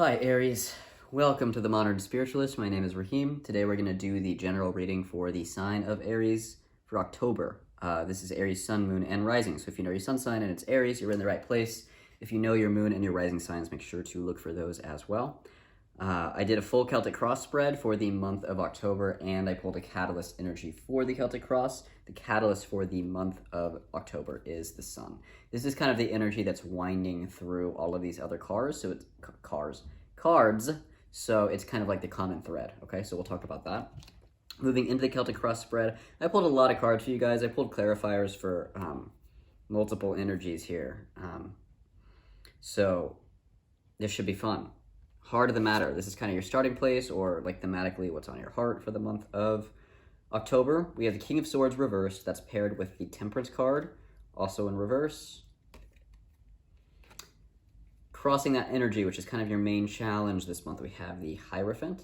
Hi Aries, welcome to the Modern Spiritualist. My name is Raheem. Today we're going to do the general reading for the sign of Aries for October. This is Aries sun, moon, and rising. So if you know your sun sign and it's Aries, you're in the right place. If you know your moon and your rising signs, make sure to look for those as well. I did a full Celtic cross spread for the month of October, and I pulled a catalyst energy for the Celtic cross. The catalyst for the month of October is the sun. This is kind of the energy that's winding through all of these other cards, so it's cards, so it's kind of like the common thread, okay? So we'll talk about that. Moving into the Celtic cross spread, I pulled a lot of cards for you guys. I pulled clarifiers for multiple energies here. So this should be fun. Heart of the matter. This is kind of your starting place, or like thematically what's on your heart for the month of October. We have the King of Swords reversed. That's paired with the Temperance card, also in reverse. Crossing that energy, which is kind of your main challenge this month, we have the Hierophant.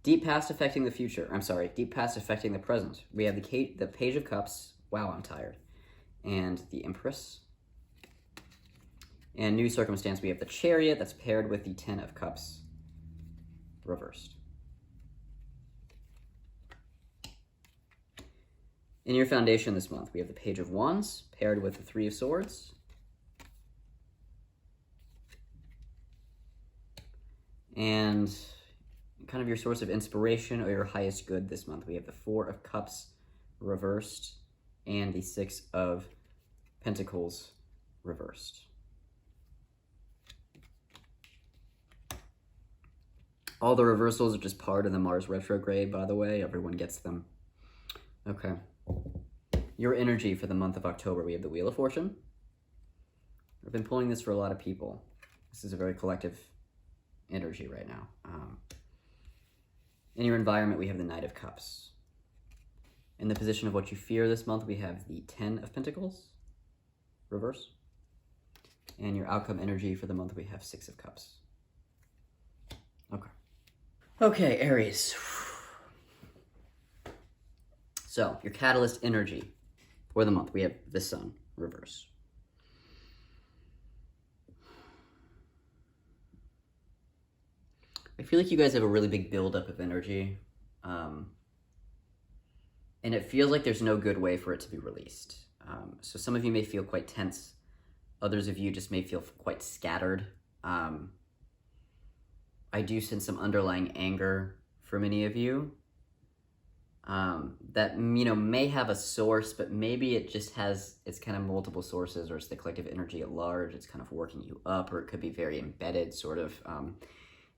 Deep past affecting the future. Deep past affecting the present. We have the Page of Cups. Wow, I'm tired. And the Empress. And new circumstance, we have the Chariot that's paired with the Ten of Cups reversed. In your foundation this month, we have the Page of Wands paired with the Three of Swords. And kind of your source of inspiration or your highest good this month, we have the Four of Cups reversed and the Six of Pentacles reversed. All the reversals are just part of the Mars retrograde, by the way. Everyone gets them. Okay. Your energy for the month of October. We have the Wheel of Fortune. I've been pulling this for a lot of people. This is a very collective energy right now. In your environment, we have the Knight of Cups. In the position of what you fear this month, we have the Ten of Pentacles, reverse. And your outcome energy for the month, we have Six of Cups. Okay. Okay, Aries. So, your catalyst energy for the month, we have the Sun, reverse. I feel like you guys have a really big buildup of energy, and it feels like there's no good way for it to be released. So some of you may feel quite tense. Others of you just may feel quite scattered. I do sense some underlying anger for many of you that, may have a source, but maybe it just it's kind of multiple sources, or it's the collective energy at large. It's kind of working you up, or it could be very embedded sort of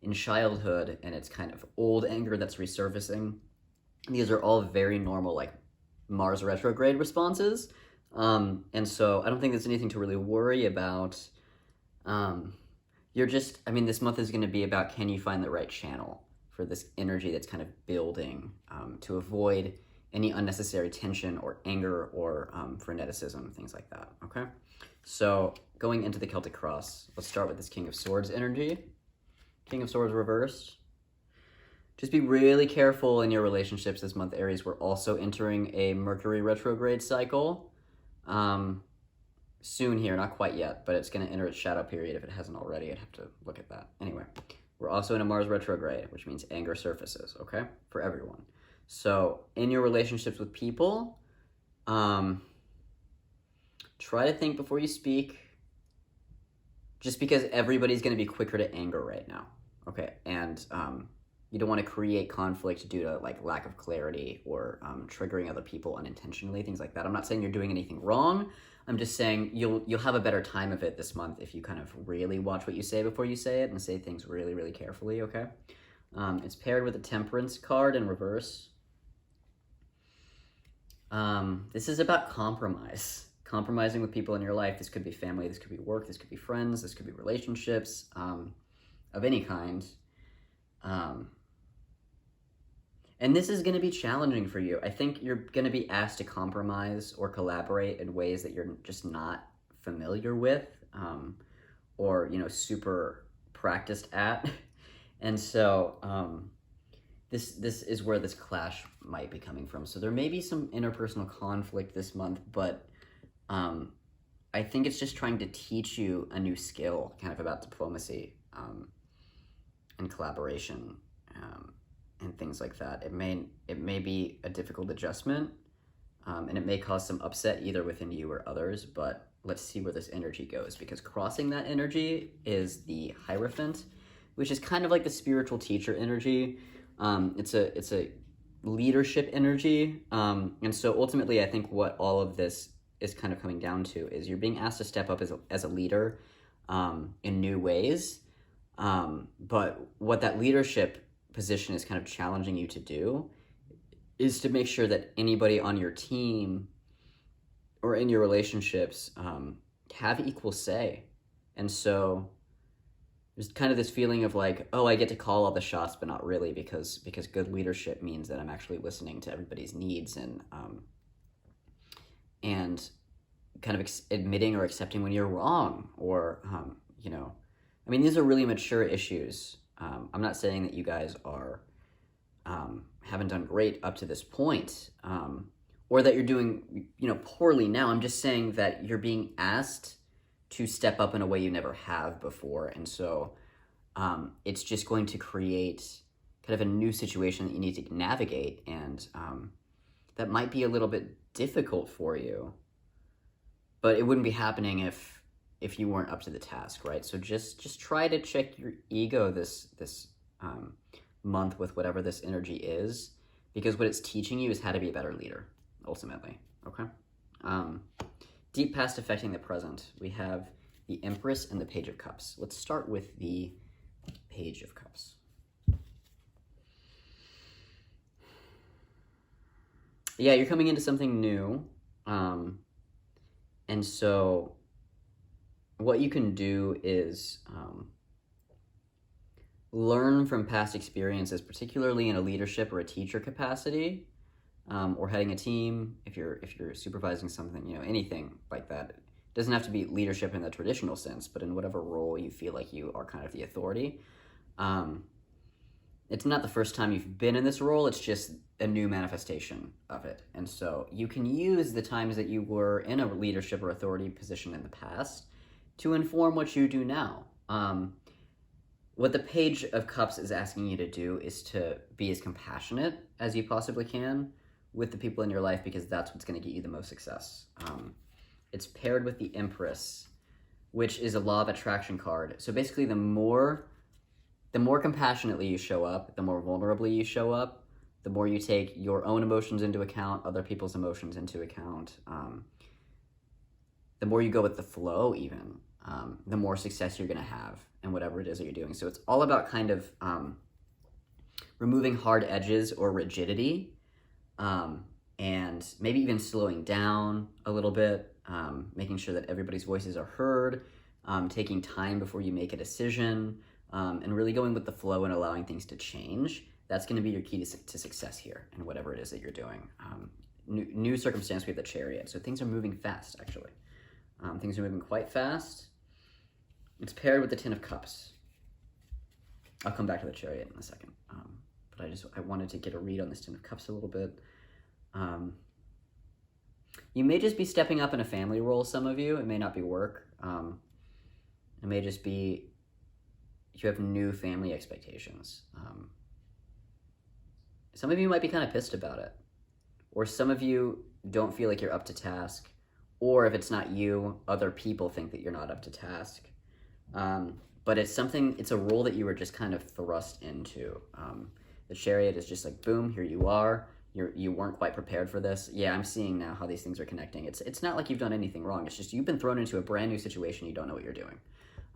in childhood, and it's kind of old anger that's resurfacing. These are all very normal, like Mars retrograde responses. And so I don't think there's anything to really worry about. This month is going to be about, can you find the right channel for this energy that's kind of building to avoid any unnecessary tension or anger or freneticism, things like that, okay? So going into the Celtic cross, let's start with this King of Swords energy. King of Swords reversed. Just be really careful in your relationships this month, Aries. We're also entering a Mercury retrograde cycle. Soon here, not quite yet, but it's going to enter its shadow period if it hasn't already. I'd have to look at that. Anyway, we're also in a Mars retrograde, which means anger surfaces, okay, for everyone. So in your relationships with people, try to think before you speak, just because everybody's going to be quicker to anger right now, okay? And you don't want to create conflict due to like lack of clarity or triggering other people unintentionally, things like that. I'm not saying you're doing anything wrong. I'm just saying you'll have a better time of it this month if you kind of really watch what you say before you say it and say things really, really carefully, okay? It's paired with the Temperance card in reverse. This is about compromise. Compromising with people in your life. This could be family, this could be work, this could be friends, this could be relationships of any kind. And this is going to be challenging for you. I think you're going to be asked to compromise or collaborate in ways that you're just not familiar with or, super practiced at. And so this is where this clash might be coming from. So there may be some interpersonal conflict this month, but I I think it's just trying to teach you a new skill, kind of about diplomacy and collaboration and things like that. It may be a difficult adjustment, and it may cause some upset either within you or others, but let's see where this energy goes, because crossing that energy is the Hierophant, which is kind of like the spiritual teacher energy. It's a leadership energy, and so ultimately I think what all of this is kind of coming down to is you're being asked to step up as a leader in new ways, but what that leadership position is kind of challenging you to do is to make sure that anybody on your team or in your relationships have equal say. And so there's kind of this feeling of like, oh, I get to call all the shots, but not really, because good leadership means that I'm actually listening to everybody's needs and kind of admitting or accepting when you're wrong, or I mean, these are really mature issues. I'm not saying that you guys are haven't done great up to this point, or that you're doing poorly now. I'm just saying that you're being asked to step up in a way you never have before, and so it's just going to create kind of a new situation that you need to navigate, and that might be a little bit difficult for you, but it wouldn't be happening if you weren't up to the task, right? So just try to check your ego this month with whatever this energy is, because what it's teaching you is how to be a better leader, ultimately, okay? Deep past affecting the present. We have the Empress and the Page of Cups. Let's start with the Page of Cups. Yeah, you're coming into something new, and so what you can do is learn from past experiences, particularly in a leadership or a teacher capacity, or heading a team. If you're supervising something, anything like that. It doesn't have to be leadership in the traditional sense, but in whatever role you feel like you are kind of the authority. It's not the first time you've been in this role, it's just a new manifestation of it. And so you can use the times that you were in a leadership or authority position in the past to inform what you do now. What the Page of Cups is asking you to do is to be as compassionate as you possibly can with the people in your life, because that's what's going to get you the most success. It's paired with the Empress, which is a law of attraction card. So basically, the more compassionately you show up, the more vulnerably you show up, the more you take your own emotions into account, other people's emotions into account, the more you go with the flow even, the more success you're going to have in whatever it is that you're doing. So it's all about kind of removing hard edges or rigidity, and maybe even slowing down a little bit, making sure that everybody's voices are heard, taking time before you make a decision, and really going with the flow and allowing things to change. That's going to be your key to success here in whatever it is that you're doing. New circumstance, we have the Chariot. So things are moving fast, actually. Things are moving quite fast. It's paired with the Ten of Cups. I'll come back to the Chariot in a second. But I wanted to get a read on this Ten of Cups a little bit. You may just be stepping up in a family role, some of you. It may not be work. It may just be you have new family expectations. Some of you might be kind of pissed about it. Or some of you don't feel like you're up to task. Or if it's not you, other people think that you're not up to task. But it's a role that you were just kind of thrust into. The Chariot is just like, boom, here you are. You weren't quite prepared for this. Yeah, I'm seeing now how these things are connecting. It's not like you've done anything wrong. It's just you've been thrown into a brand new situation. You don't know what you're doing.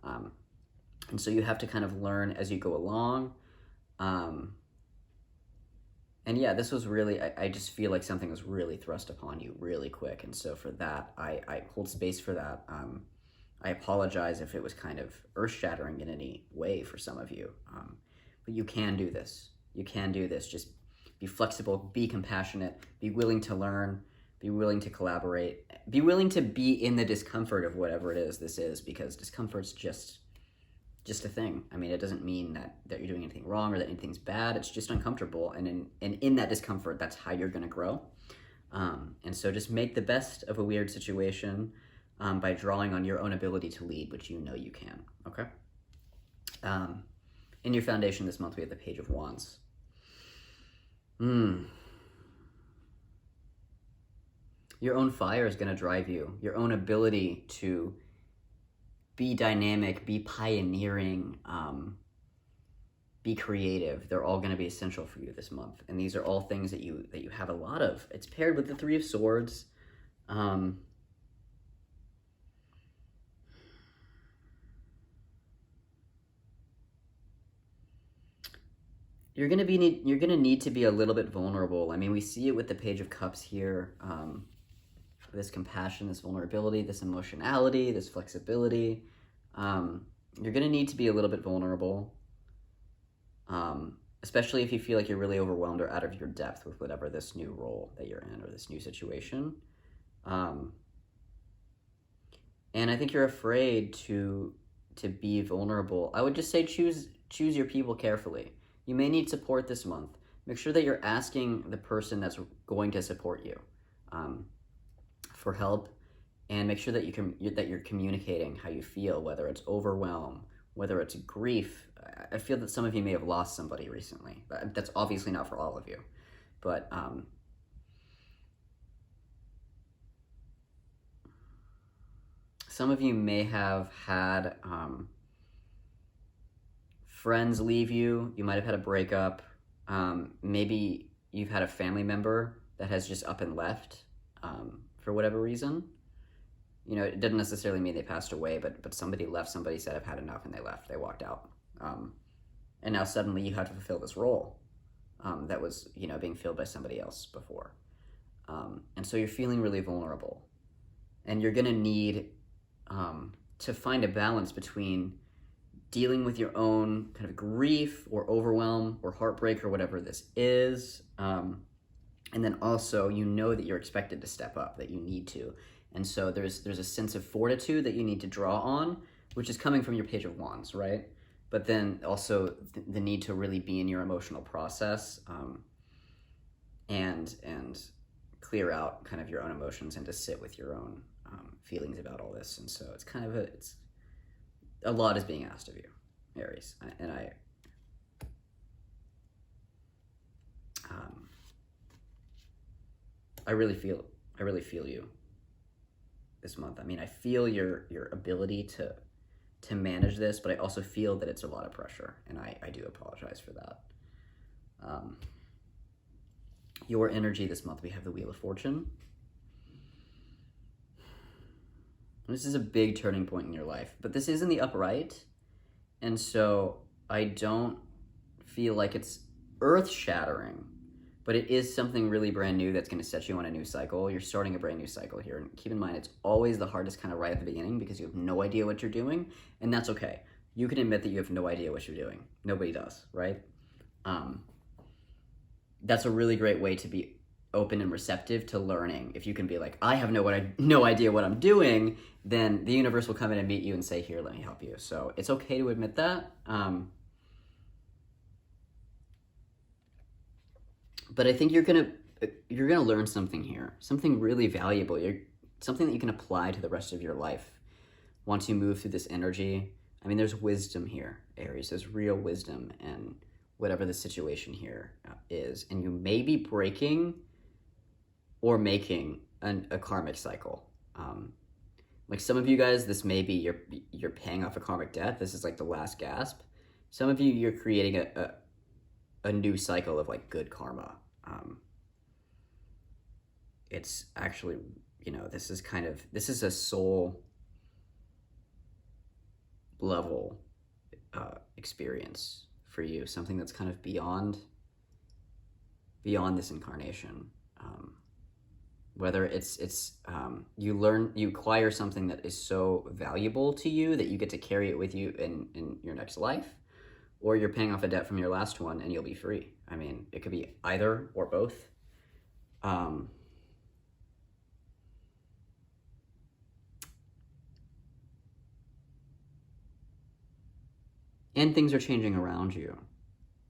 And so you have to kind of learn as you go along. And yeah, this was really, I just feel like something was really thrust upon you really quick. And so for that, I hold space for that. I apologize if it was kind of earth-shattering in any way for some of you. But you can do this. You can do this. Just be flexible, be compassionate, be willing to learn, be willing to collaborate, be willing to be in the discomfort of whatever it is this is, because discomfort's just a thing. I mean, it doesn't mean that you're doing anything wrong or that anything's bad. It's just uncomfortable. And in that discomfort, that's how you're going to grow. And so just make the best of a weird situation. by drawing on your own ability to lead, which you know you can, okay? In your foundation this month, we have the Page of Wands. Your own fire is going to drive you. Your own ability to be dynamic, be pioneering, be creative. They're all going to be essential for you this month. And these are all things that you have a lot of. It's paired with the Three of Swords. You're gonna need to be a little bit vulnerable. I mean, we see it with the Page of Cups here. This compassion, this vulnerability, this emotionality, this flexibility. You're gonna need to be a little bit vulnerable, especially if you feel like you're really overwhelmed or out of your depth with whatever this new role that you're in or this new situation. And I think you're afraid to be vulnerable. I would just say choose your people carefully. You may need support this month. Make sure that you're asking the person that's going to support you for help, and make sure that you're communicating how you feel, whether it's overwhelm, whether it's grief. I feel that some of you may have lost somebody recently. That's obviously not for all of you, but some of you may have had friends leave you. You might have had a breakup. Maybe you've had a family member that has just up and left for whatever reason. You know, it didn't necessarily mean they passed away, but somebody left. Somebody said, I've had enough, and they left. They walked out. And now suddenly you have to fulfill this role that was, you know, being filled by somebody else before. And so you're feeling really vulnerable. And you're going to need to find a balance between dealing with your own kind of grief or overwhelm or heartbreak or whatever this is. And then also, you know that you're expected to step up, that you need to. And so there's a sense of fortitude that you need to draw on, which is coming from your Page of Wands, right? But then also the need to really be in your emotional process and clear out kind of your own emotions and to sit with your own feelings about all this. And so it's kind of a lot is being asked of you, Aries, and I really feel you this month. I mean, I feel your ability to manage this, but I also feel that it's a lot of pressure, and I do apologize for that. Your energy this month, we have the Wheel of Fortune. This is a big turning point in your life, but this is in the upright, and so I don't feel like it's earth-shattering, but it is something really brand new that's going to set you on a new cycle. You're starting a brand new cycle here, and keep in mind, it's always the hardest kind of right at the beginning because you have no idea what you're doing, and that's okay. You can admit that you have no idea what you're doing. Nobody does, right? That's a really great way to be open and receptive to learning. If you can be like, I have no idea what I'm doing, then the universe will come in and meet you and say, here, let me help you. So it's okay to admit that. But I think you're gonna learn something here, something really valuable. Something that you can apply to the rest of your life once you move through this energy. I mean, there's wisdom here, Aries. There's real wisdom in whatever the situation here is, and you may be breaking or making a karmic cycle. Like some of you guys, this may be you're paying off a karmic debt. This is like the last gasp. Some of you, you're creating a new cycle of like good karma. It's actually, you know, this is a soul level experience for you, something that's kind of beyond this incarnation. Whether it's you acquire something that is so valuable to you that you get to carry it with you in your next life, or you're paying off a debt from your last one and you'll be free. I mean, it could be either or both. And things are changing around you.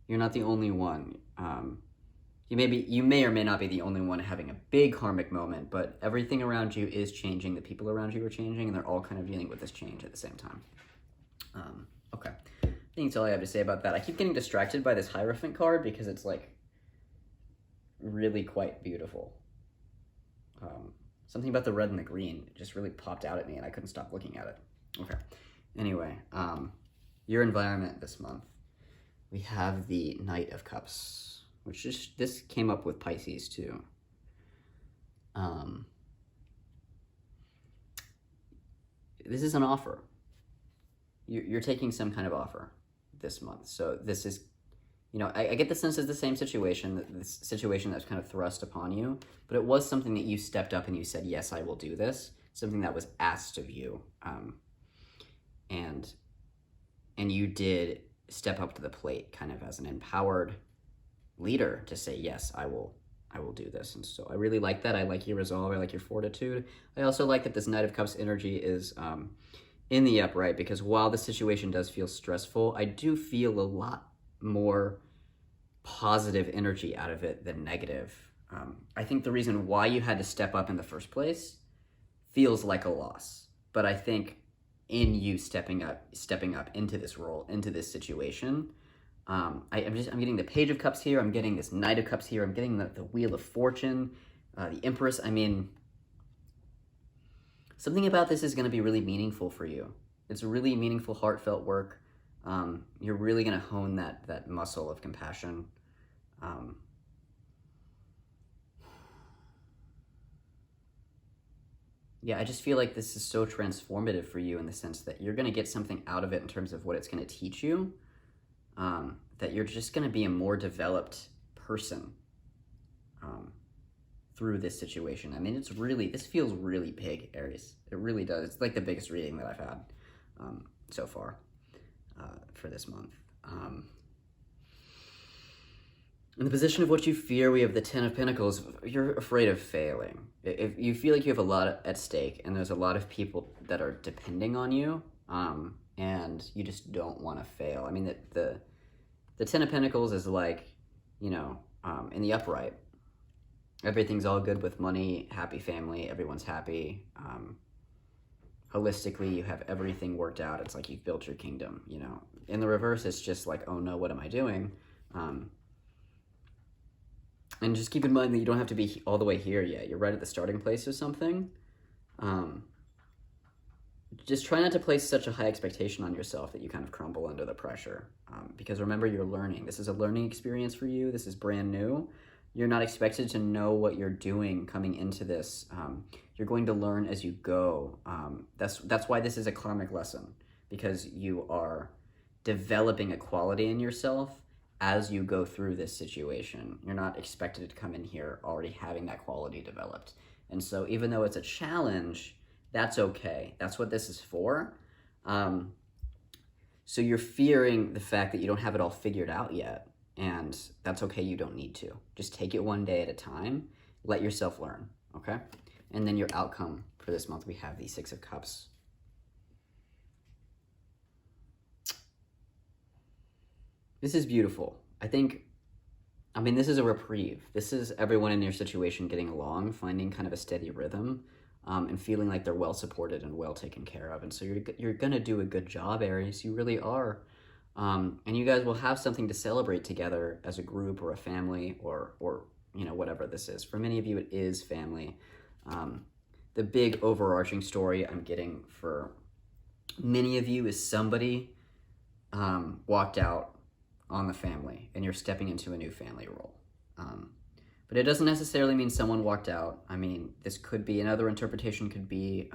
You're not the only one. you may or may not be the only one having a big karmic moment, but everything around you is changing. The people around you are changing, and they're all kind of dealing with this change at the same time. Okay. I think that's all I have to say about that. I keep getting distracted by this Hierophant card because it's like really quite beautiful. Something about the red and the green just really popped out at me, and I couldn't stop looking at it. Okay. Anyway, your environment this month. We have the Knight of Cups, which this came up with Pisces too. This is an offer. You're taking some kind of offer this month. So this is, I get the sense it's the same situation, this situation that's kind of thrust upon you, but it was something that you stepped up and you said, yes, I will do this. Something that was asked of you. And you did step up to the plate kind of as an empowered leader to say, yes, I will do this. And so I really like that. I like your resolve. I like your fortitude. I also like that this Knight of Cups energy is in the upright, because while the situation does feel stressful, I do feel a lot more positive energy out of it than negative. I think the reason why you had to step up in the first place feels like a loss, but I think in you stepping up into this role, into this situation, I'm getting the Page of Cups here, I'm getting this Knight of Cups here, I'm getting the Wheel of Fortune, the Empress. I mean, something about this is going to be really meaningful for you. It's really meaningful, heartfelt work. You're really going to hone that muscle of compassion. Yeah, I just feel like this is so transformative for you in the sense that you're going to get something out of it in terms of what it's going to teach you, that you're just going to be a more developed person through this situation. I mean, this feels really big, Aries. It really does. It's like the biggest reading that I've had so far for this month. In the position of what you fear, we have the Ten of Pentacles. You're afraid of failing. If you feel like you have a lot at stake, and there's a lot of people that are depending on you, and you just don't want to fail. I mean, the Ten of Pentacles is like, in the upright. Everything's all good with money, happy family, everyone's happy. Holistically, you have everything worked out. It's like you've built your kingdom, In the reverse, it's just like, oh no, what am I doing? And just keep in mind that you don't have to be all the way here yet. You're right at the starting place of something. Just try not to place such a high expectation on yourself that you kind of crumble under the pressure. Because remember, you're learning. This is a learning experience for you. This is brand new. You're not expected to know what you're doing coming into this. You're going to learn as you go. That's why this is a karmic lesson, because you are developing a quality in yourself as you go through this situation. You're not expected to come in here already having that quality developed. And so even though it's a challenge, that's okay. That's what this is for. So you're fearing the fact that you don't have it all figured out yet. And that's okay, you don't need to. Just take it one day at a time. Let yourself learn, okay? And then your outcome for this month, we have the Six of Cups. This is beautiful. This is a reprieve. This is everyone in your situation getting along, finding kind of a steady rhythm, and feeling like they're well supported and well taken care of. And so you're going to do a good job, Aries. You really are. And you guys will have something to celebrate together as a group or a family or whatever this is. For many of you, it is family. The big overarching story I'm getting for many of you is somebody walked out on the family and you're stepping into a new family role. But it doesn't necessarily mean someone walked out. I mean, this could be, another interpretation could be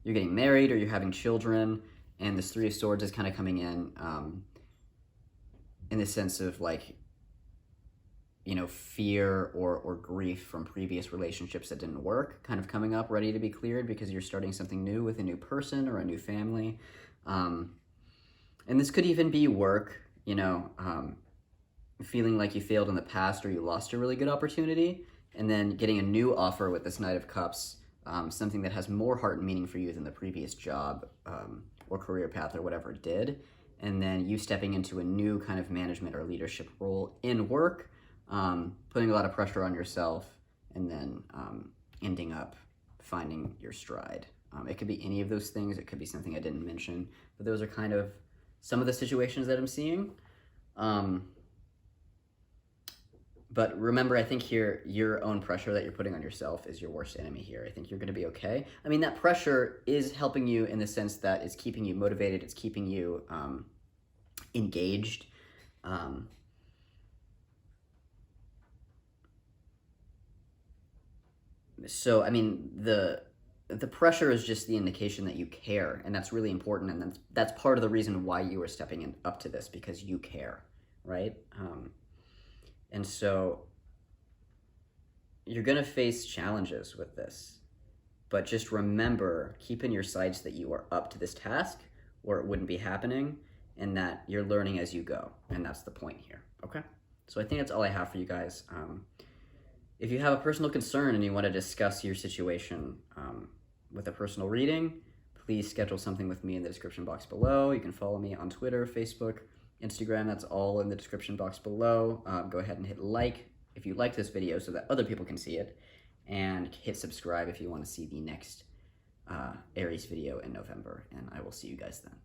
you're getting married or you're having children, and this Three of Swords is kind of coming in the sense of like, fear or grief from previous relationships that didn't work, kind of coming up, ready to be cleared because you're starting something new with a new person or a new family. And this could even be work, feeling like you failed in the past or you lost a really good opportunity, and then getting a new offer with this Knight of Cups, something that has more heart and meaning for you than the previous job or career path or whatever it did, and then you stepping into a new kind of management or leadership role in work, putting a lot of pressure on yourself, and then ending up finding your stride. It could be any of those things. It could be something I didn't mention, but those are kind of some of the situations that I'm seeing. But remember, I think here, your own pressure that you're putting on yourself is your worst enemy here. I think you're going to be okay. I mean, that pressure is helping you in the sense that it's keeping you motivated. It's keeping you engaged. So, I mean, the pressure is just the indication that you care, and that's really important, and that's part of the reason why you are stepping up to this, because you care, right? And so you're going to face challenges with this, but just remember, keep in your sights that you are up to this task, or it wouldn't be happening, and that you're learning as you go, and that's the point here, okay? So I think that's all I have for you guys. If you have a personal concern and you want to discuss your situation with a personal reading, please schedule something with me in the description box below. You can follow me on Twitter, Facebook, Instagram. That's all in the description box below. Go ahead and hit like if you like this video so that other people can see it, and hit subscribe if you want to see the next Aries video in November, and I will see you guys then.